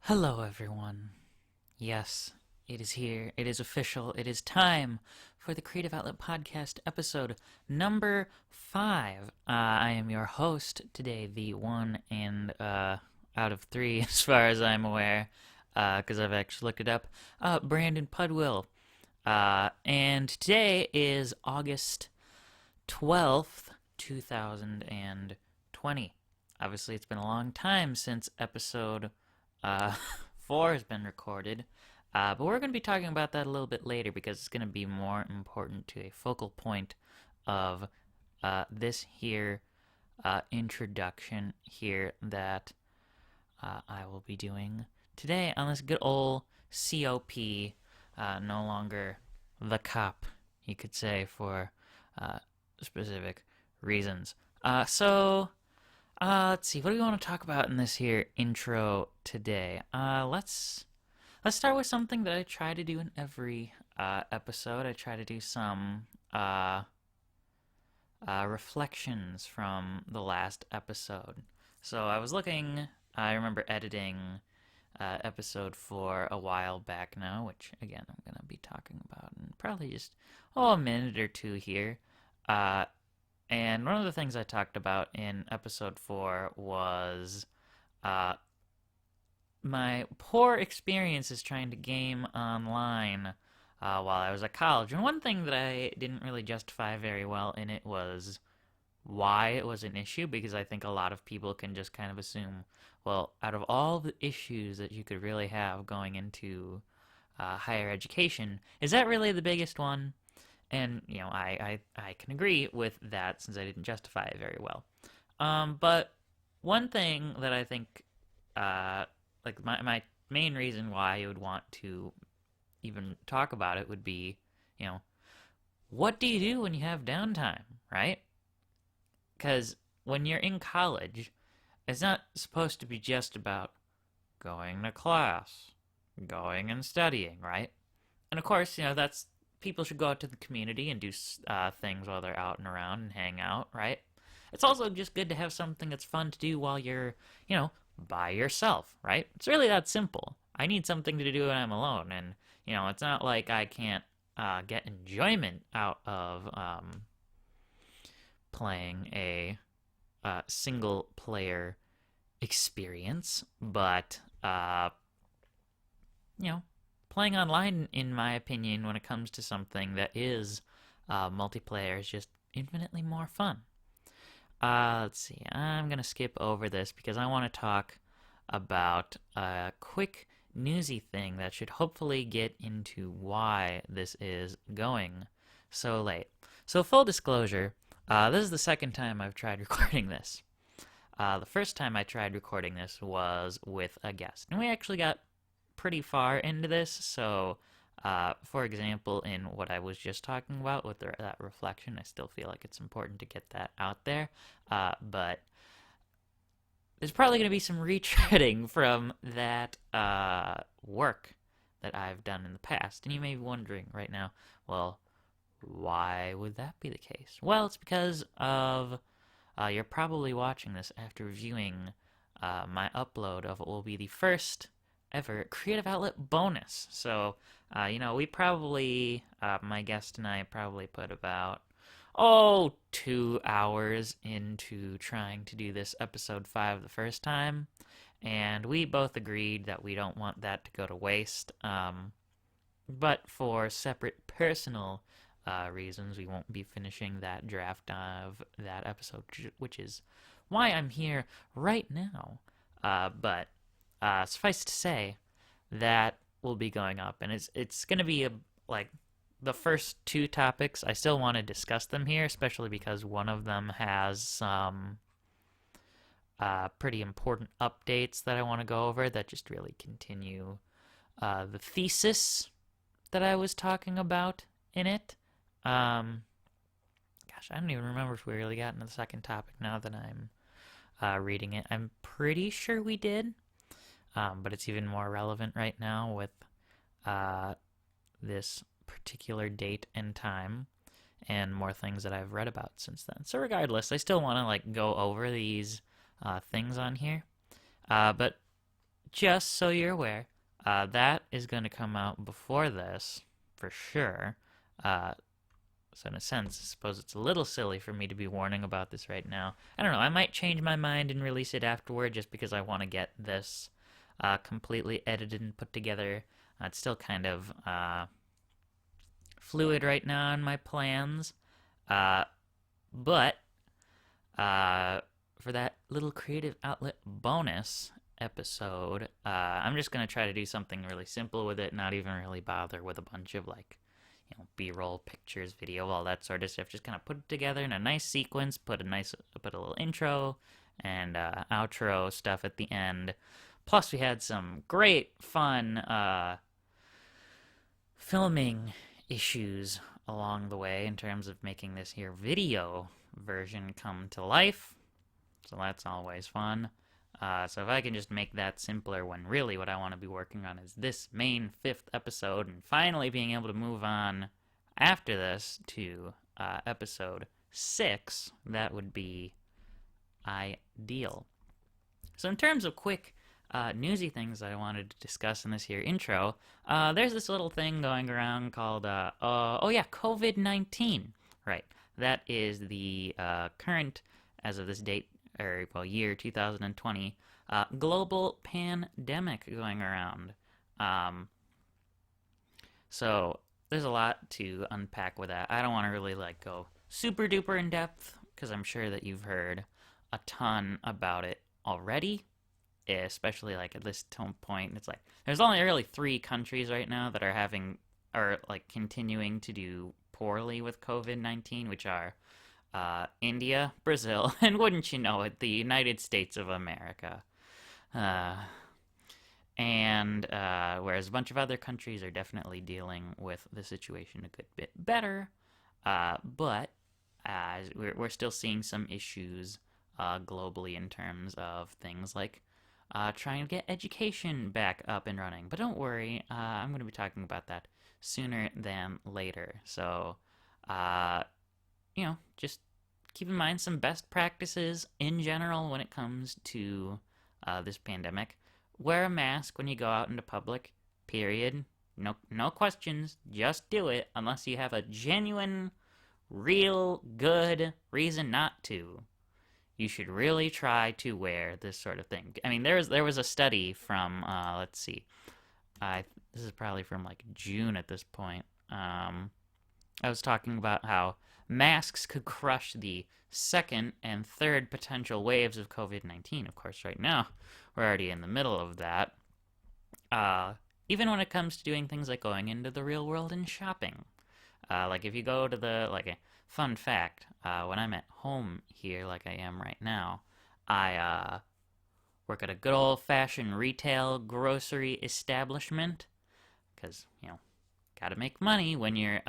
Hello, everyone. Yes, it is here. It is official. It is time for the Creative Outlet Podcast episode number 5. I am your host today, the one and out of 3, as far as I'm aware, because I've actually looked it up, Brandon Pudwill. And today is August 12th, 2020. Obviously, it's been a long time since episode uh, 4 has been recorded, but we're going to be talking about that a little bit later because it's going to be more important to a focal point of this here introduction here that I will be doing today on this good old COP, no longer the cop, you could say, for specific reasons. Let's see. What do we want to talk about in this here intro today? Let's start with something that I try to do in every episode. I try to do some reflections from the last episode. So I was looking. I remember editing episode 4 a while back now, which again I'm gonna be talking about in probably just a minute or two here. And one of the things I talked about in episode 4 was my poor experiences trying to game online while I was at college. And one thing that I didn't really justify very well in it was why it was an issue, because I think a lot of people can just kind of assume, well, out of all the issues that you could really have going into higher education, is that really the biggest one? And, I can agree with that since I didn't justify it very well. But one thing that I think, like my main reason why you would want to even talk about it would be, what do you do when you have downtime, right? Because when you're in college, it's not supposed to be just about going to class, going and studying, right? And of course, that's people should go out to the community and do things while they're out and around and hang out, right? It's also just good to have something that's fun to do while you're, by yourself, right? It's really that simple. I need something to do when I'm alone, and, it's not like I can't get enjoyment out of playing a single player experience, but, playing online, in my opinion, when it comes to something that is multiplayer, is just infinitely more fun. Let's see. I'm going to skip over this because I want to talk about a quick newsy thing that should hopefully get into why this is going so late. So, full disclosure, this is the second time I've tried recording this. The first time I tried recording this was with a guest, and we actually got pretty far into this. So, for example, in what I was just talking about with that reflection, I still feel like it's important to get that out there. But there's probably going to be some retreading from that work that I've done in the past. And you may be wondering right now, well, why would that be the case? Well, it's because of you're probably watching this after viewing my upload of what will be the first ever Creative Outlet bonus. So, we probably, my guest and I probably put about, 2 hours into trying to do this episode 5 the first time. And we both agreed that we don't want that to go to waste. But for separate personal reasons, we won't be finishing that draft of that episode, which is why I'm here right now. But suffice to say, that will be going up, and it's going to be like the first 2 topics. I still want to discuss them here, especially because one of them has some pretty important updates that I want to go over that just really continue the thesis that I was talking about in it. Gosh, I don't even remember if we really got into the second topic now that I'm reading it. I'm pretty sure we did. But it's even more relevant right now with this particular date and time and more things that I've read about since then. So regardless, I still want to go over these things on here. But just so you're aware, that is going to come out before this, for sure. Uh, so in a sense, I suppose it's a little silly for me to be warning about this right now. I don't know, I might change my mind and release it afterward just because I want to get this completely edited and put together. It's still kind of fluid right now in my plans. Uh, but for that little creative outlet bonus episode, I'm just gonna try to do something really simple with it, not even really bother with a bunch of like, B-roll pictures, video, all that sort of stuff. Just kind of put it together in a nice sequence. Put a little intro and outro stuff at the end. Plus, we had some great fun filming issues along the way in terms of making this here video version come to life. So that's always fun. So if I can just make that simpler when really what I want to be working on is this main 5th episode and finally being able to move on after this to episode 6, that would be ideal. So in terms of quick newsy things that I wanted to discuss in this here intro, there's this little thing going around called, COVID-19. Right. That is the current, as of this date, year 2020, global pandemic going around. So there's a lot to unpack with that. I don't want to really go super duper in depth because I'm sure that you've heard a ton about it already, especially at this point. It's there's only really 3 countries right now that are continuing to do poorly with COVID-19, which are India, Brazil, and wouldn't you know it, the United States of America. Whereas a bunch of other countries are definitely dealing with the situation a good bit better, but we're still seeing some issues globally in terms of things like trying to get education back up and running. But don't worry, I'm going to be talking about that sooner than later. So, just keep in mind some best practices in general when it comes to this pandemic. Wear a mask when you go out into public, period. No questions, just do it unless you have a genuine, real good reason not to. You should really try to wear this sort of thing. I mean, there was a study from, let's see, this is probably from June at this point. I was talking about how masks could crush the 2nd and 3rd potential waves of COVID-19. Of course, right now, we're already in the middle of that. Even when it comes to doing things like going into the real world and shopping. If you go to a fun fact, when I'm at home here like I am right now, I work at a good old-fashioned retail grocery establishment. Because, gotta make money when you're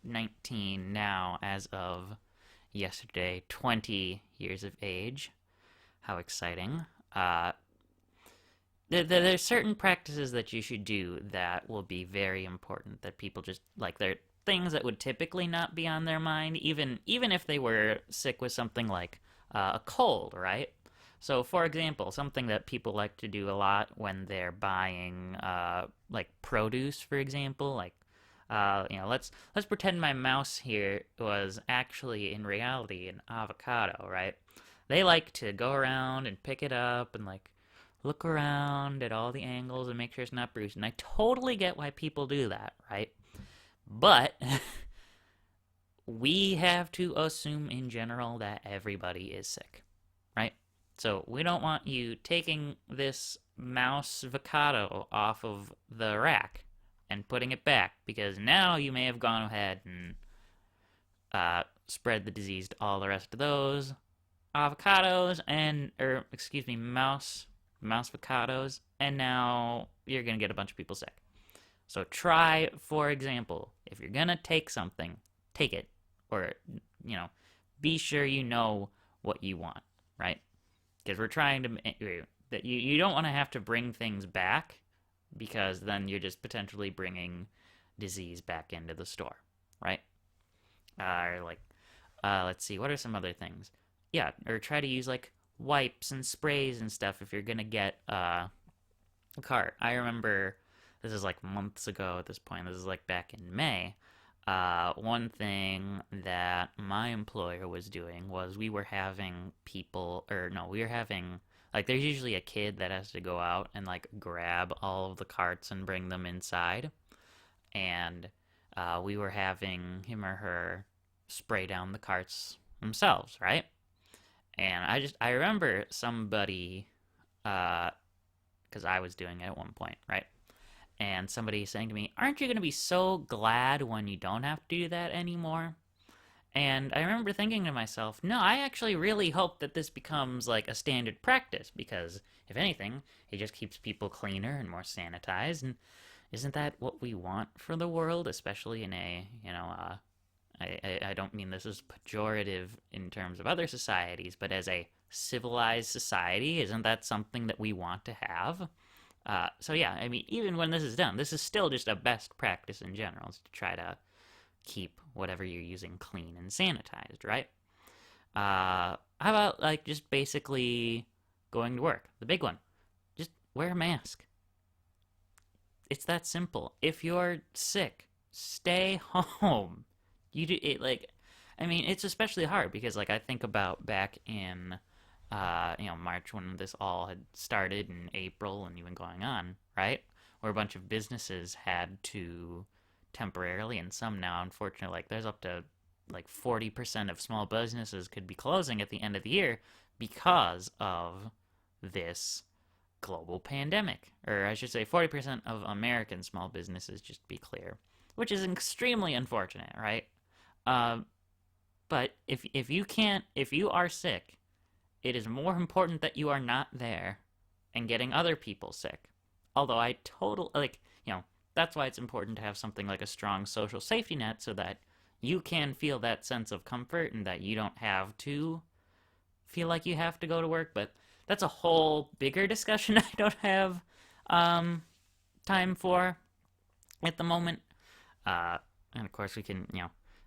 19 now, as of yesterday, 20 years of age. How exciting. There's certain practices that you should do that will be very important, that people just, they're things that would typically not be on their mind, even if they were sick with something like a cold, right? So, for example, something that people like to do a lot when they're buying, produce, for example, let's pretend my mouse here was actually, in reality, an avocado, right? They like to go around and pick it up and, look around at all the angles and make sure it's not bruised. And I totally get why people do that, right? But we have to assume in general that everybody is sick, right? So we don't want you taking this mouse avocado off of the rack and putting it back, because now you may have gone ahead and spread the disease to all the rest of those avocados mouse avocados, and now you're going to get a bunch of people sick. So try, for example, if you're going to take something, take it. Or, be sure you know what you want, right? Because we're trying to, that you don't want to have to bring things back, because then you're just potentially bringing disease back into the store, right? Let's see, what are some other things? Yeah, or try to use wipes and sprays and stuff if you're gonna get a cart. I remember this is like months ago at this point. This is like back in May. One thing that my employer was doing was we were having people, or no, we were having like there's usually a kid that has to go out and like grab all of the carts and bring them inside, and we were having him or her spray down the carts themselves, right? And I remember somebody, because I was doing it at one point, right? And somebody saying to me, "Aren't you going to be so glad when you don't have to do that anymore?" And I remember thinking to myself, no, I actually really hope that this becomes like a standard practice because, if anything, it just keeps people cleaner and more sanitized. And isn't that what we want for the world, especially in a, I don't mean this is pejorative in terms of other societies, but as a civilized society, isn't that something that we want to have? So yeah, I mean, even when this is done, this is still just a best practice in general, is to try to keep whatever you're using clean and sanitized, right? How about like just basically going to work? The big one, just wear a mask. It's that simple. If you're sick, stay home. You do it like, I mean, it's especially hard because like I think about back in, March when this all had started in April and even going on, right? Where a bunch of businesses had to temporarily, and some now, unfortunately, like there's up to like 40% of small businesses could be closing at the end of the year because of this global pandemic. Or I should say 40% of American small businesses, just to be clear, which is extremely unfortunate, right? Uh, but if you are sick, it is more important that you are not there and getting other people sick. Although I totally, like, that's why it's important to have something like a strong social safety net so that you can feel that sense of comfort and that you don't have to feel like you have to go to work. But that's a whole bigger discussion I don't have um, time for at the moment. And of course, we can,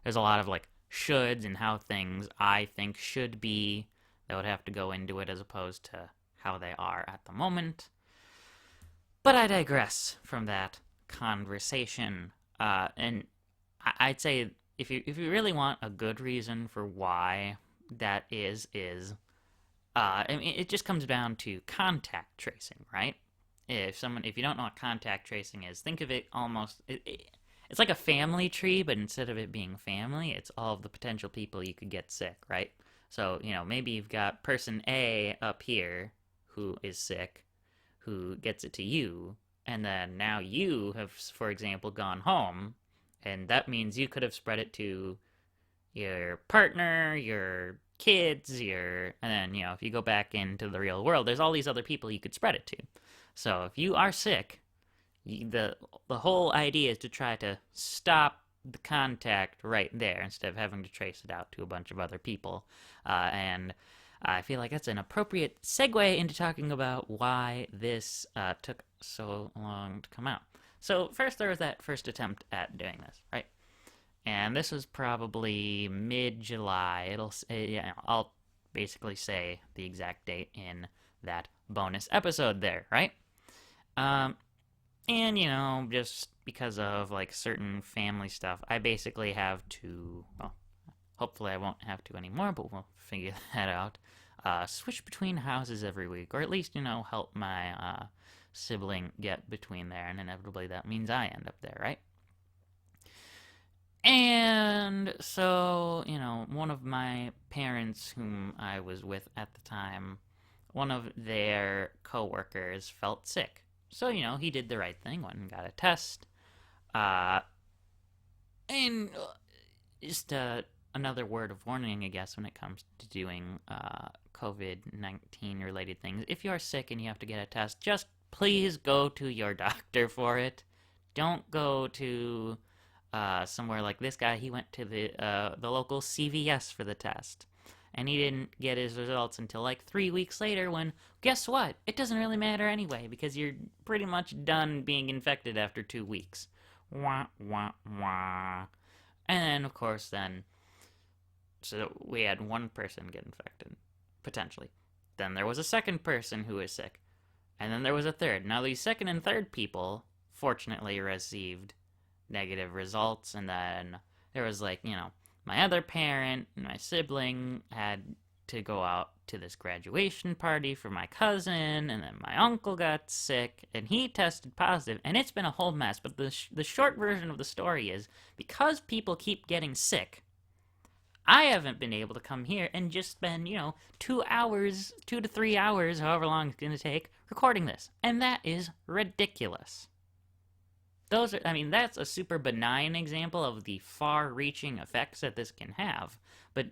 there's a lot of like shoulds and how things I think should be that would have to go into it as opposed to how they are at the moment. But I digress from that conversation. And I'd say if you really want a good reason for why that is I mean, it just comes down to contact tracing, right? If you don't know what contact tracing is, think of it almost it's like a family tree, but instead of it being family, it's all of the potential people you could get sick, right? So, maybe you've got person A up here who is sick, who gets it to you, and then now you have, for example, gone home, and that means you could have spread it to your partner, your kids, and then, if you go back into the real world, there's all these other people you could spread it to. So if you are sick, the whole idea is to try to stop the contact right there instead of having to trace it out to a bunch of other people. And I feel like that's an appropriate segue into talking about why this took so long to come out. So first there was that first attempt at doing this, right? And this was probably mid-July. I'll basically say the exact date in that bonus episode there, right? And just because of like certain family stuff, I basically have to, well, hopefully I won't have to anymore, but we'll figure that out. Switch between houses every week, or at least, help my sibling get between there, and inevitably that means I end up there, right? And so, one of my parents, whom I was with at the time, one of their coworkers felt sick. So, he did the right thing, went and got a test. Uh, and just another word of warning, I guess, when it comes to doing COVID-19 related things. If you are sick and you have to get a test, just please go to your doctor for it. Don't go to somewhere like this guy. He went to the local CVS for the test. And he didn't get his results until like 3 weeks later when, guess what? It doesn't really matter anyway because you're pretty much done being infected after 2 weeks. Wah, wah, wah. And then, of course, so we had one person get infected, potentially. Then there was a second person who was sick. And then there was a third. Now, these second and third people fortunately received negative results. And then there was, like, my other parent and my sibling had to go out to this graduation party for my cousin. And then my uncle got sick and he tested positive. And it's been a whole mess. But the short version of the story is because people keep getting sick, I haven't been able to come here and just spend, 2 hours, 2 to 3 hours, however long it's going to take, recording this. And that is ridiculous. That's a super benign example of the far-reaching effects that this can have. But,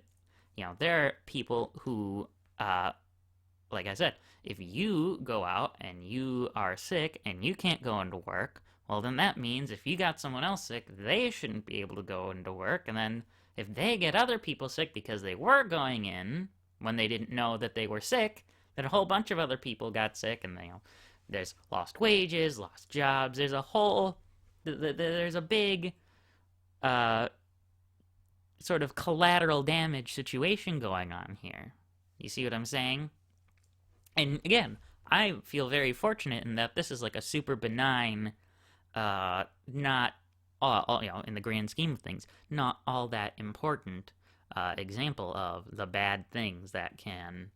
there are people who, like I said, if you go out and you are sick and you can't go into work, well, then that means if you got someone else sick, they shouldn't be able to go into work, and then if they get other people sick because they were going in when they didn't know that they were sick, then a whole bunch of other people got sick, and there's lost wages, lost jobs. There's a big sort of collateral damage situation going on here. You see what I'm saying? And again, I feel very fortunate in that this is like a super benign, not in the grand scheme of things, not all that important example of the bad things that can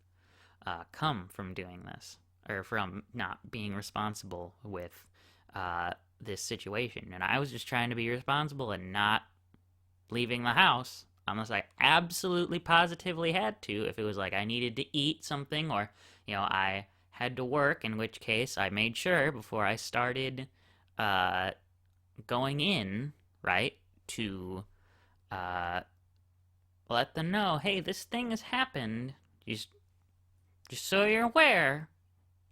come from doing this, or from not being responsible with this situation. And I was just trying to be responsible and not leaving the house unless I absolutely positively had to. If it was like I needed to eat something, or I had to work, in which case I made sure before I started going in, right, to let them know, hey, this thing has happened, just so you're aware.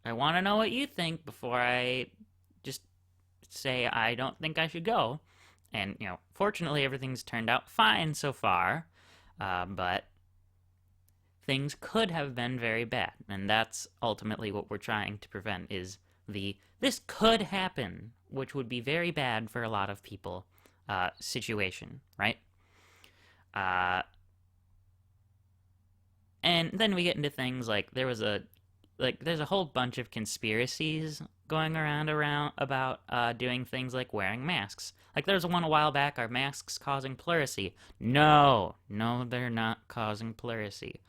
I want to know what you think before I just say I don't think I should go. And, fortunately everything's turned out fine so far, but things could have been very bad, and that's ultimately what we're trying to prevent, is this could happen, which would be very bad for a lot of people, situation, right? And then we get into things like there's a whole bunch of conspiracies going around about doing things like wearing masks. Like there was one a while back, are masks causing pleurisy? No, they're not causing pleurisy.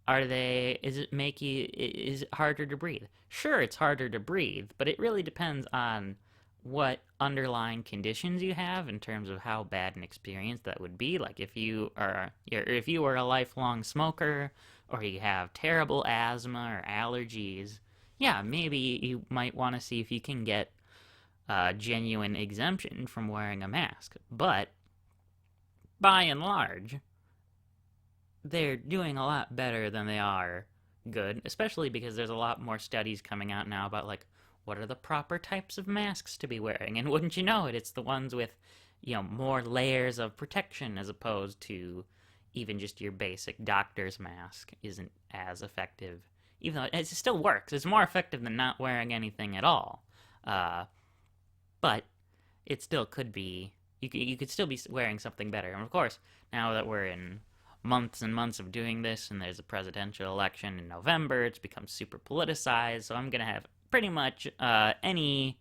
Is it harder to breathe? Sure, it's harder to breathe, but it really depends on what underlying conditions you have in terms of how bad an experience that would be. Like if you were a lifelong smoker, or you have terrible asthma or allergies, yeah, maybe you might want to see if you can get a genuine exemption from wearing a mask. But by and large, they're doing a lot better than they are good, especially because there's a lot more studies coming out now about, like, what are the proper types of masks to be wearing? And wouldn't you know it, it's the ones with, more layers of protection, as opposed to even just your basic doctor's mask isn't as effective. Even though it still works. It's more effective than not wearing anything at all. But it still could be, you could still be wearing something better. And of course, now that we're in months and months of doing this, and there's a presidential election in November, it's become super politicized, so I'm going to have pretty much any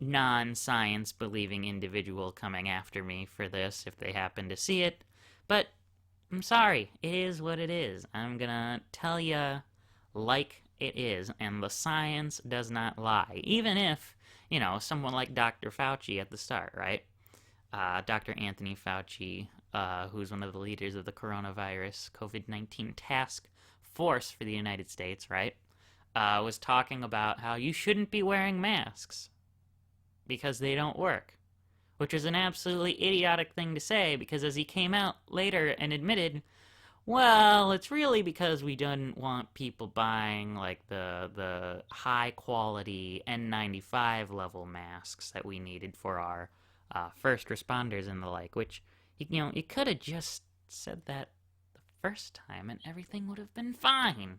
non-science believing individual coming after me for this if they happen to see it. But I'm sorry, it is what it is. I'm gonna tell you like it is, and the science does not lie. Even if, someone like Dr. Fauci at the start, right? Dr. Anthony Fauci, who's one of the leaders of the coronavirus COVID-19 task force for the United States, right? Was talking about how you shouldn't be wearing masks because they don't work, which is an absolutely idiotic thing to say, because as he came out later and admitted, well, it's really because we didn't want people buying, like, the high-quality N95 level masks that we needed for our first responders and the like, which, you could have just said that the first time and everything would have been fine.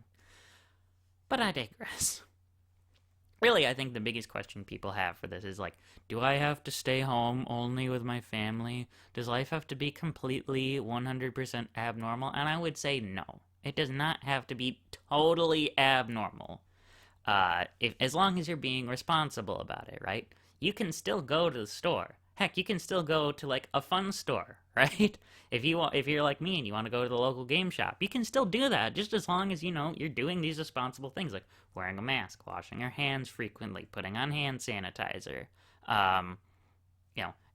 But I digress. Really, I think the biggest question people have for this is, like, do I have to stay home only with my family? Does life have to be completely 100% abnormal? And I would say no. It does not have to be totally abnormal. As long as you're being responsible about it, right? You can still go to the store. Heck, you can still go to like a fun store, right? If you're like me and you want to go to the local game shop, you can still do that, just as long as you know you're doing these responsible things like wearing a mask, washing your hands frequently, putting on hand sanitizer. Um,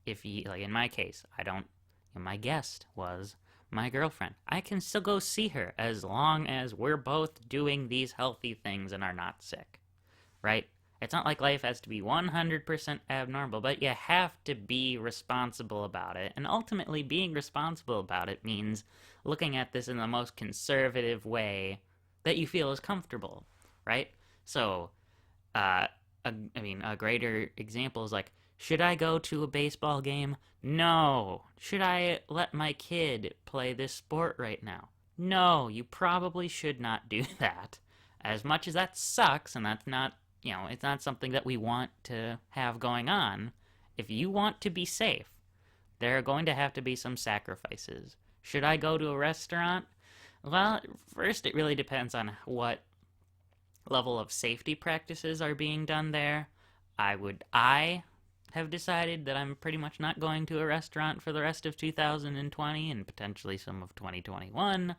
if you like in my case, I don't. My guest was my girlfriend. I can still go see her as long as we're both doing these healthy things and are not sick, right? It's not like life has to be 100% abnormal, but you have to be responsible about it. And ultimately, being responsible about it means looking at this in the most conservative way that you feel is comfortable, right? So, a greater example is like, should I go to a baseball game? No. Should I let my kid play this sport right now? No, you probably should not do that. As much as that sucks, and that's not, it's not something that we want to have going on, if you want to be safe, there are going to have to be some sacrifices. Should I go to a restaurant? Well, first, it really depends on what level of safety practices are being done there. I have decided that I'm pretty much not going to a restaurant for the rest of 2020 and potentially some of 2021.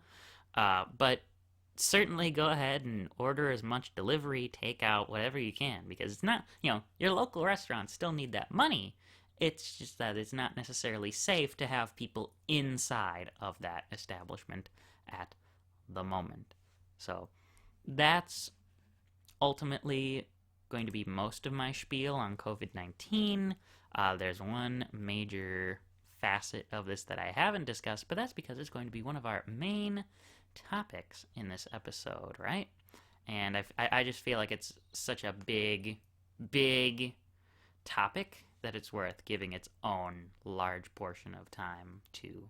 But certainly go ahead and order as much delivery, takeout, whatever you can, because it's not, your local restaurants still need that money. It's just that it's not necessarily safe to have people inside of that establishment at the moment. So that's ultimately going to be most of my spiel on COVID-19. There's one major facet of this that I haven't discussed, but that's because it's going to be one of our main topics in this episode, right? And I just feel like it's such a big topic that it's worth giving its own large portion of time to.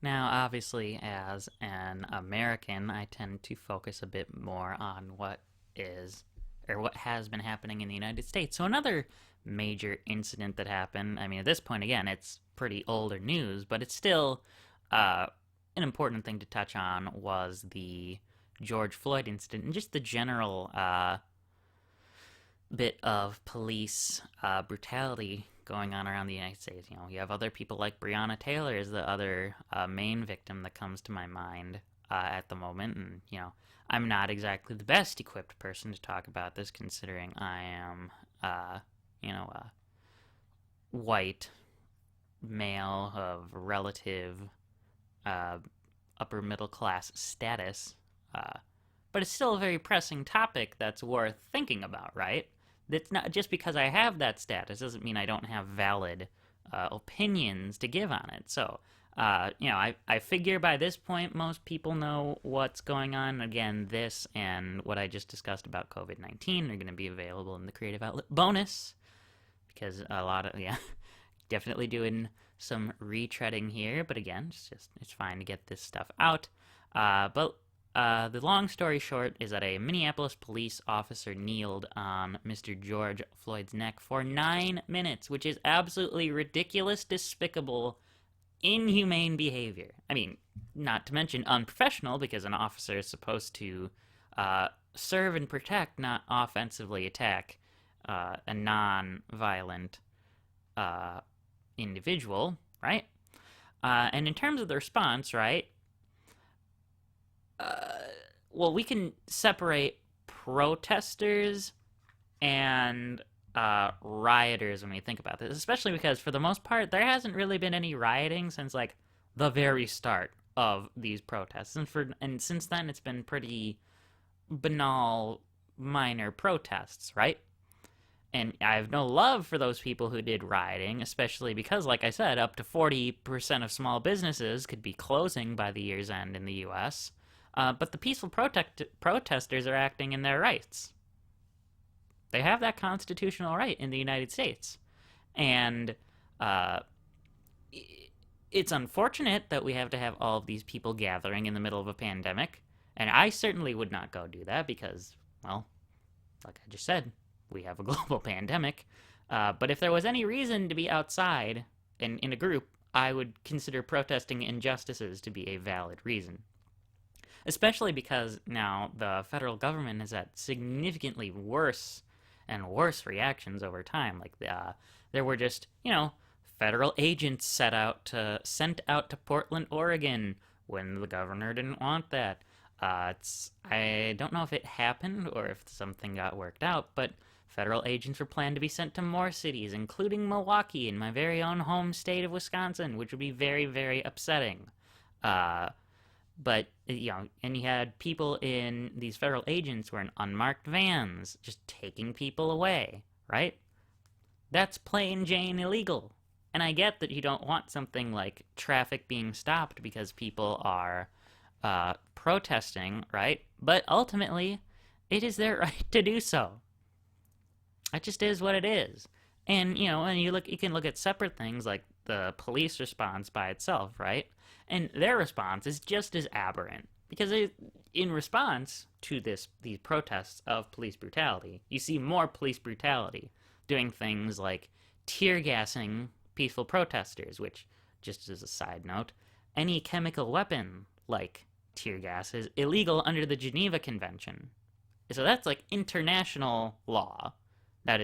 Now, obviously, as an American, I tend to focus a bit more on what has been happening in the United States. So another major incident that happened, at this point, again, it's pretty older news, but it's still an important thing to touch on, was the George Floyd incident and just the general bit of police brutality going on around the United States. You have other people like Breonna Taylor is the other main victim that comes to my mind at the moment, and I'm not exactly the best equipped person to talk about this, considering I am, a white male of relative upper middle class status. But it's still a very pressing topic that's worth thinking about, right? That's not just because I have that status doesn't mean I don't have valid opinions to give on it. So, I figure by this point most people know what's going on. Again, this and what I just discussed about COVID-19 are going to be available in the Creative Outlet bonus, because a lot of, definitely doing some retreading here, but again, it's fine to get this stuff out. But the long story short is that a Minneapolis police officer kneeled on Mr. George Floyd's neck for 9 minutes, which is absolutely ridiculous, despicable, inhumane behavior. Not to mention unprofessional, because an officer is supposed to serve and protect, not offensively attack a non-violent individual, right? And in terms of the response, right, well, we can separate protesters and rioters when we think about this, especially because for the most part there hasn't really been any rioting since like the very start of these protests, and since then it's been pretty banal minor protests, right? And I have no love for those people who did rioting, especially because, like I said, up to 40% of small businesses could be closing by the year's end in the U.S. But the peaceful protesters are acting in their rights. They have that constitutional right in the United States. And it's unfortunate that we have to have all of these people gathering in the middle of a pandemic. And I certainly would not go do that because, well, like I just said, we have a global pandemic. But if there was any reason to be outside and in a group, I would consider protesting injustices to be a valid reason. especially because now the federal government has had significantly worse and worse reactions over time. Like there were just federal agents sent out to Portland, Oregon, when the governor didn't want that. I don't know if it happened or if something got worked out, but federal agents were planned to be sent to more cities, including Milwaukee in my very own home state of Wisconsin, which would be very, very upsetting. Uh, but and you had people in these federal agents were in unmarked vans, just taking people away, right? That's plain Jane illegal. And I get that you don't want something like traffic being stopped because people are protesting, right? But ultimately, it is their right to do so. It just is what it is. And and you can look at separate things like the police response by itself, right? And their response is just as aberrant because in response to these protests of police brutality, you see more police brutality doing things like tear gassing peaceful protesters, which, just as a side note, any chemical weapon like tear gas is illegal under the Geneva Convention. So that's like international law that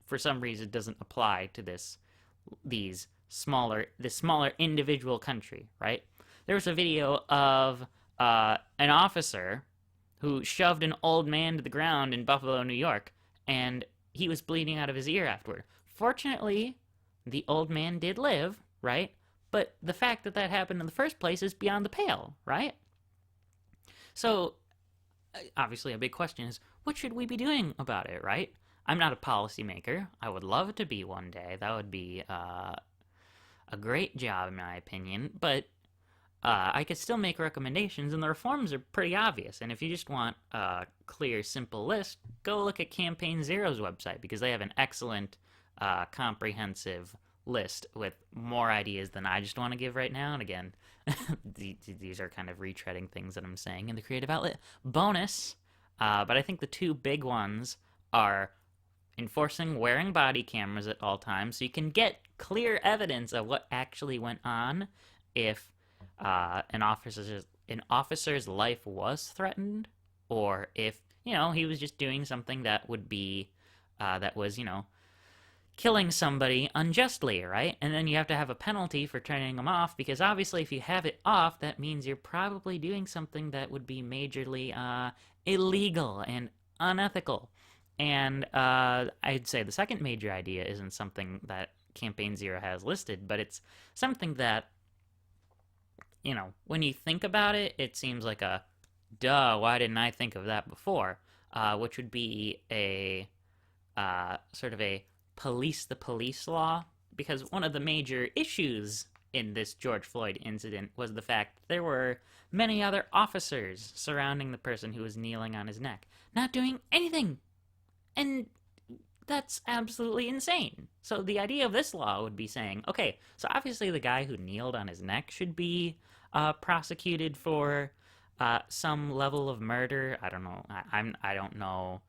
for some reason doesn't apply to this smaller individual country, right? There was a video of an officer who shoved an old man to the ground in Buffalo, New York, and he was bleeding out of his ear afterward. Fortunately, the old man did live, right? But the fact that happened in the first place is beyond the pale, right? So, obviously, a big question is, what should we be doing about it, right? I'm not a policymaker. I would love to be one day. That would be a great job, in my opinion. But I could still make recommendations, and the reforms are pretty obvious. And if you just want a clear, simple list, go look at Campaign Zero's website, because they have an excellent, comprehensive list with more ideas than I just want to give right now. And again, these are kind of retreading things that I'm saying in the creative outlet bonus. But I think the two big ones are enforcing wearing body cameras at all times so you can get clear evidence of what actually went on if an officer's life was threatened, or if he was just doing something that would be that was killing somebody unjustly, right? And then you have to have a penalty for turning them off, because obviously if you have it off, that means you're probably doing something that would be majorly illegal and unethical. And I'd say the second major idea isn't something that Campaign Zero has listed, but it's something that, when you think about it, it seems like a, duh, why didn't I think of that before? Which would be a sort of a police the police law, because one of the major issues in this George Floyd incident was the fact that there were many other officers surrounding the person who was kneeling on his neck, not doing anything. And that's absolutely insane. So the idea of this law would be saying, okay, so obviously the guy who kneeled on his neck should be prosecuted for some level of murder. I don't know. I don't know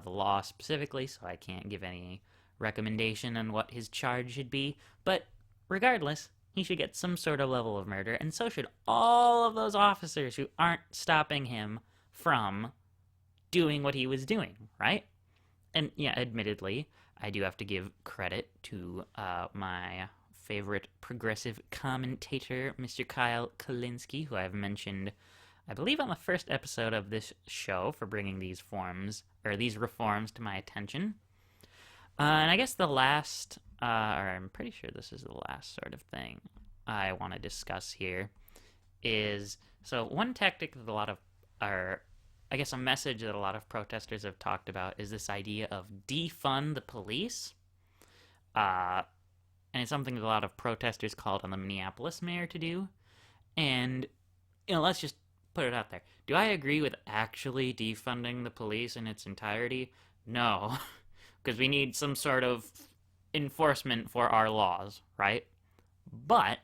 the law specifically, so I can't give any recommendation on what his charge should be. But regardless, he should get some sort of level of murder, and so should all of those officers who aren't stopping him from doing what he was doing, right? And yeah, admittedly, I do have to give credit to my favorite progressive commentator, Mr. Kyle Kalinske, who I've mentioned, I believe, on the first episode of this show, for bringing these reforms to my attention. And I guess the last, or I'm pretty sure this is the last sort of thing I want to discuss here, is, so one tactic that a message that a lot of protesters have talked about is this idea of defund the police. And it's something that a lot of protesters called on the Minneapolis mayor to do. And, let's just put it out there. Do I agree with actually defunding the police in its entirety? No. Because we need some sort of enforcement for our laws, right? But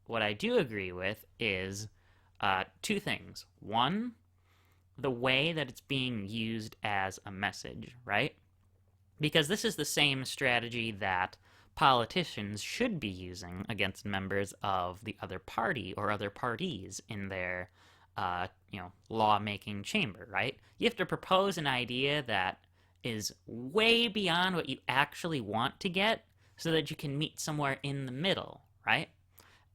what I do agree with is two things. One, the way that it's being used as a message, right? Because this is the same strategy that politicians should be using against members of the other party or other parties in their lawmaking chamber, right? You have to propose an idea that is way beyond what you actually want to get so that you can meet somewhere in the middle, right?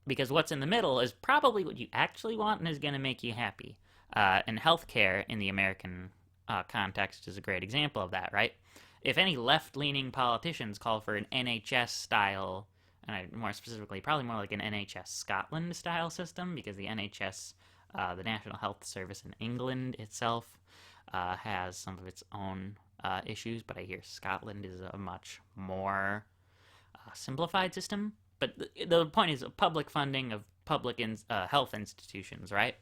Because what's in the middle is probably what you actually want and is going to make you happy. And healthcare in the American context is a great example of that, right? If any left-leaning politicians call for an NHS style, and more specifically, probably more like an NHS Scotland style system, because the NHS, the National Health Service in England itself, has some of its own issues, but I hear Scotland is a much more simplified system. But the point is public funding of public health institutions, right?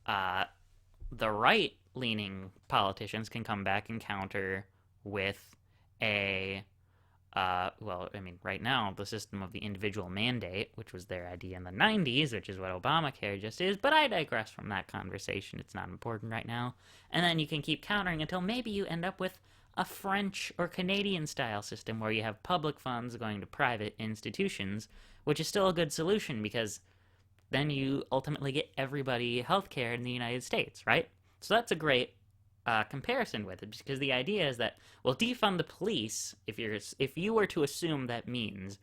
The right-leaning politicians can come back and counter with right now, the system of the individual mandate, which was their idea in the 90s, which is what Obamacare just is, but I digress from that conversation. It's not important right now. And then you can keep countering until maybe you end up with a French or Canadian style system where you have public funds going to private institutions, which is still a good solution because then you ultimately get everybody healthcare in the United States, right? So that's a great comparison with it, because the idea is that, well, defund the police, if you were to assume that means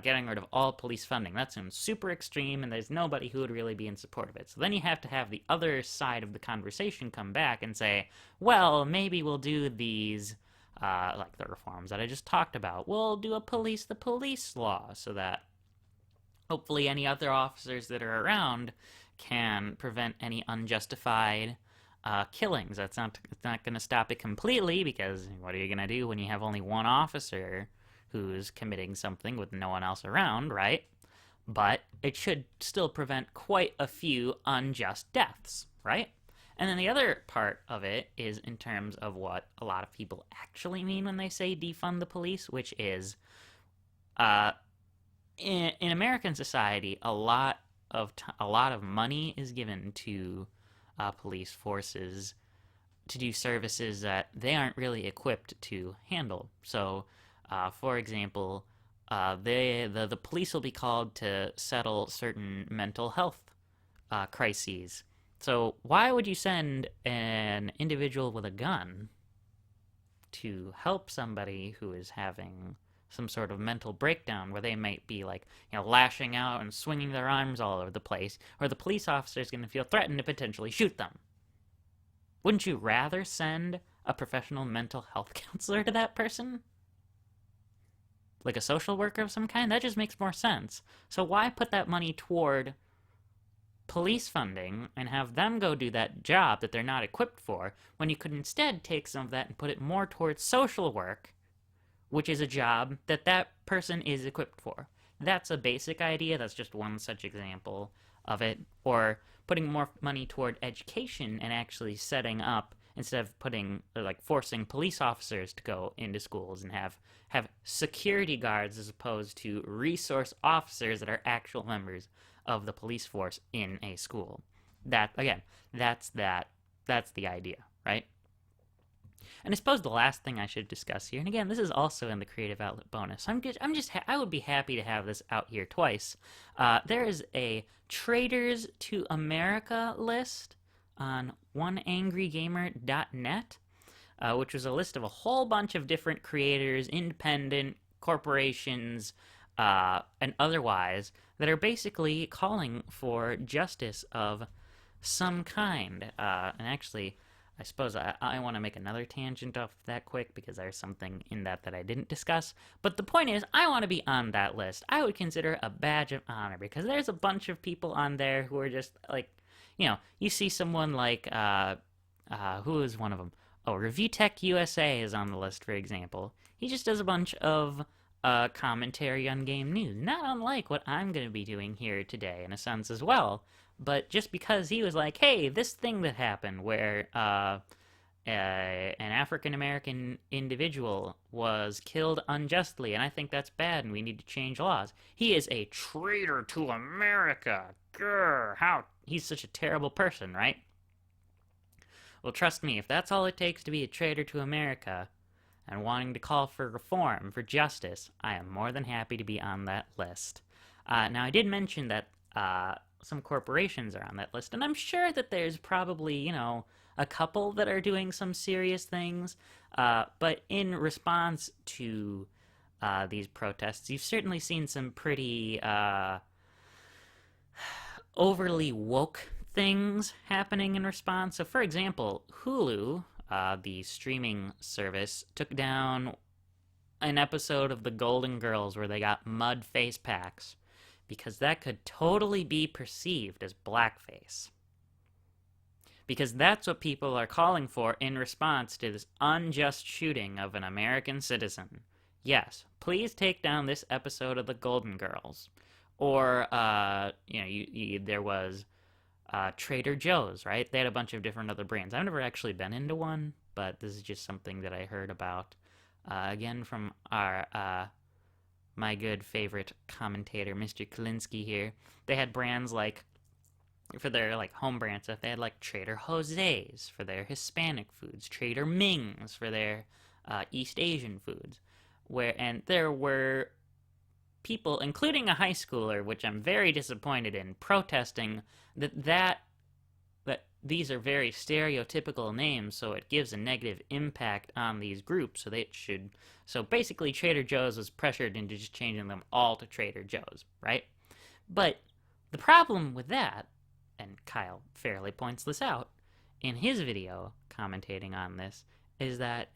getting rid of all police funding, that sounds super extreme, and there's nobody who would really be in support of it. So then you have to have the other side of the conversation come back and say, well, maybe we'll do these, like the reforms that I just talked about. We'll do a police the police law so that hopefully any other officers that are around can prevent any unjustified killings. It's not going to stop it completely, because what are you going to do when you have only one officer who's committing something with no one else around, right? But it should still prevent quite a few unjust deaths, right? And then the other part of it is in terms of what a lot of people actually mean when they say defund the police, which is in American society, a lot of money is given to police forces to do services that they aren't really equipped to handle. So, for example, the police will be called to settle certain mental health crises. So why would you send an individual with a gun to help somebody who is having some sort of mental breakdown where they might be lashing out and swinging their arms all over the place, or the police officer is going to feel threatened to potentially shoot them? Wouldn't you rather send a professional mental health counselor to that person? Like a social worker of some kind? That just makes more sense. So why put that money toward police funding and have them go do that job that they're not equipped for, when you could instead take some of that and put it more towards social work, which is a job that that person is equipped for? That's a basic idea. That's just one such example of it. Or putting more money toward education and actually setting up, instead of forcing police officers to go into schools and have security guards as opposed to resource officers that are actual members of the police force in a school. That's the idea, right? And I suppose the last thing I should discuss here, and again, this is also in the creative outlet bonus. I would be happy to have this out here twice. There is a Traitors to America list on oneangrygamer.net, which was a list of a whole bunch of different creators, independent corporations, and otherwise, that are basically calling for justice of some kind. And actually, I suppose I want to make another tangent off that quick, because there's something in that I didn't discuss. But the point is, I want to be on that list. I would consider a badge of honor, because there's a bunch of people on there who are just you see someone like, who is one of them? Oh, Review Tech USA is on the list, for example. He just does a bunch of commentary on game news, not unlike what I'm going to be doing here today, in a sense, as well. But just because he was like, hey, this thing that happened where an African-American individual was killed unjustly, and I think that's bad, and we need to change laws. He is a traitor to America. Grr, how he's such a terrible person, right? Well, trust me, if that's all it takes to be a traitor to America and wanting to call for reform, for justice, I am more than happy to be on that list. Now, I did mention that some corporations are on that list, and I'm sure that there's probably, a couple that are doing some serious things. But in response to these protests, you've certainly seen some pretty overly woke things happening in response. So, for example, Hulu, the streaming service, took down an episode of The Golden Girls where they got mud face packs because that could totally be perceived as blackface. Because that's what people are calling for in response to this unjust shooting of an American citizen. Yes, please take down this episode of The Golden Girls. Or, there was Trader Joe's, right? They had a bunch of different other brands. I've never actually been into one, but this is just something that I heard about. Again, from my good favorite commentator, Mr. Kalinsky here. They had brands like, for their home brand stuff, they had Trader Jose's for their Hispanic foods, Trader Ming's for their East Asian foods. And there were people, including a high schooler, which I'm very disappointed in, protesting that these are very stereotypical names, so it gives a negative impact on these groups. So basically, Trader Joe's was pressured into just changing them all to Trader Joe's, right? But the problem with that, and Kyle fairly points this out in his video commentating on this, is that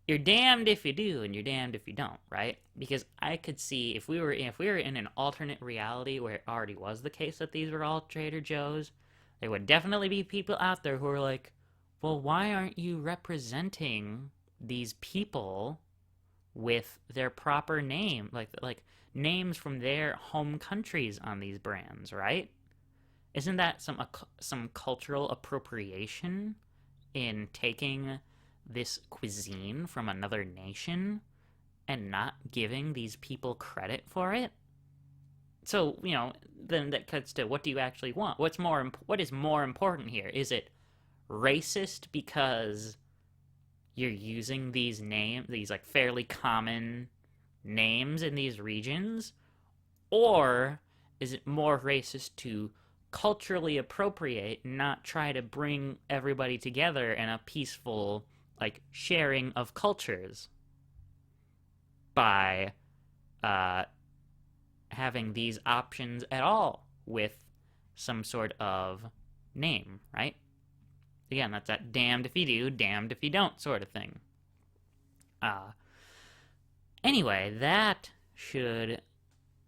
you're damned if you do and you're damned if you don't, right? Because I could see if we were in an alternate reality where it already was the case that these were all Trader Joe's, there would definitely be people out there who are like, well, why aren't you representing these people with their proper name, like names from their home countries on these brands, right? Isn't that some cultural appropriation in taking this cuisine from another nation and not giving these people credit for it? So, then that cuts to, what do you actually want? What is more important here? Is it racist because you're using these fairly common names in these regions? Or is it more racist to culturally appropriate and not try to bring everybody together in a peaceful, sharing of cultures by having these options at all with some sort of name, right? Again, that's that damned if you do, damned if you don't sort of thing. Anyway, that should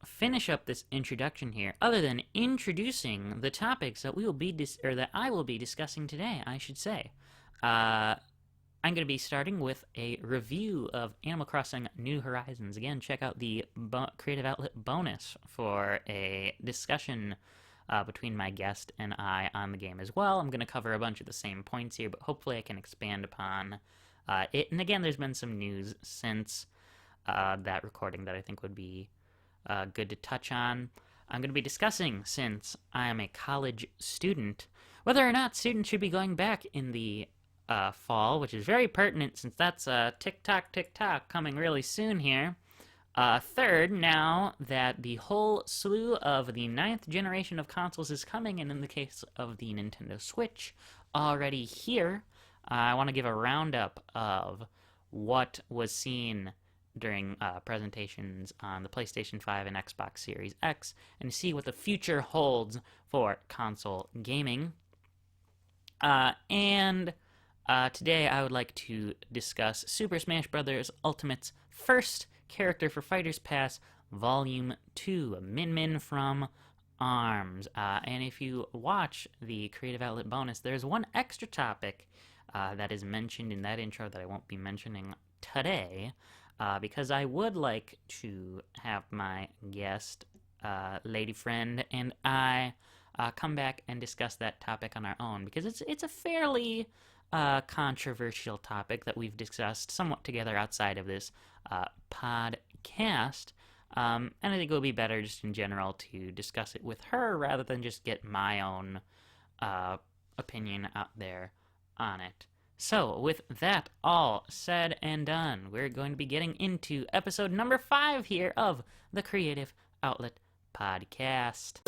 finish up this introduction here, other than introducing the topics that that I will be discussing today, I should say. I'm going to be starting with a review of Animal Crossing New Horizons. Again, check out the Creative Outlet bonus for a discussion between my guest and I on the game as well. I'm going to cover a bunch of the same points here, but hopefully I can expand upon it. And again, there's been some news since that recording that I think would be good to touch on. I'm going to be discussing, since I am a college student, whether or not students should be going back in the fall, which is very pertinent since that's tick-tock, tick-tock coming really soon here. Third, now that the whole slew of the 9th generation of consoles is coming, and in the case of the Nintendo Switch, already here, I want to give a roundup of what was seen during presentations on the PlayStation 5 and Xbox Series X, and see what the future holds for console gaming. Today I would like to discuss Super Smash Bros. Ultimate's first Character for Fighters Pass, Volume 2, Min Min from ARMS. And if you watch the Creative Outlet bonus, there's one extra topic that is mentioned in that intro that I won't be mentioning today, because I would like to have my guest, lady friend, and I come back and discuss that topic on our own, because it's a fairly controversial topic that we've discussed somewhat together outside of this podcast, and I think it would be better just in general to discuss it with her rather than just get my own opinion out there on it. So, with that all said and done, we're going to be getting into episode number 5 here of the Creative Outlet Podcast.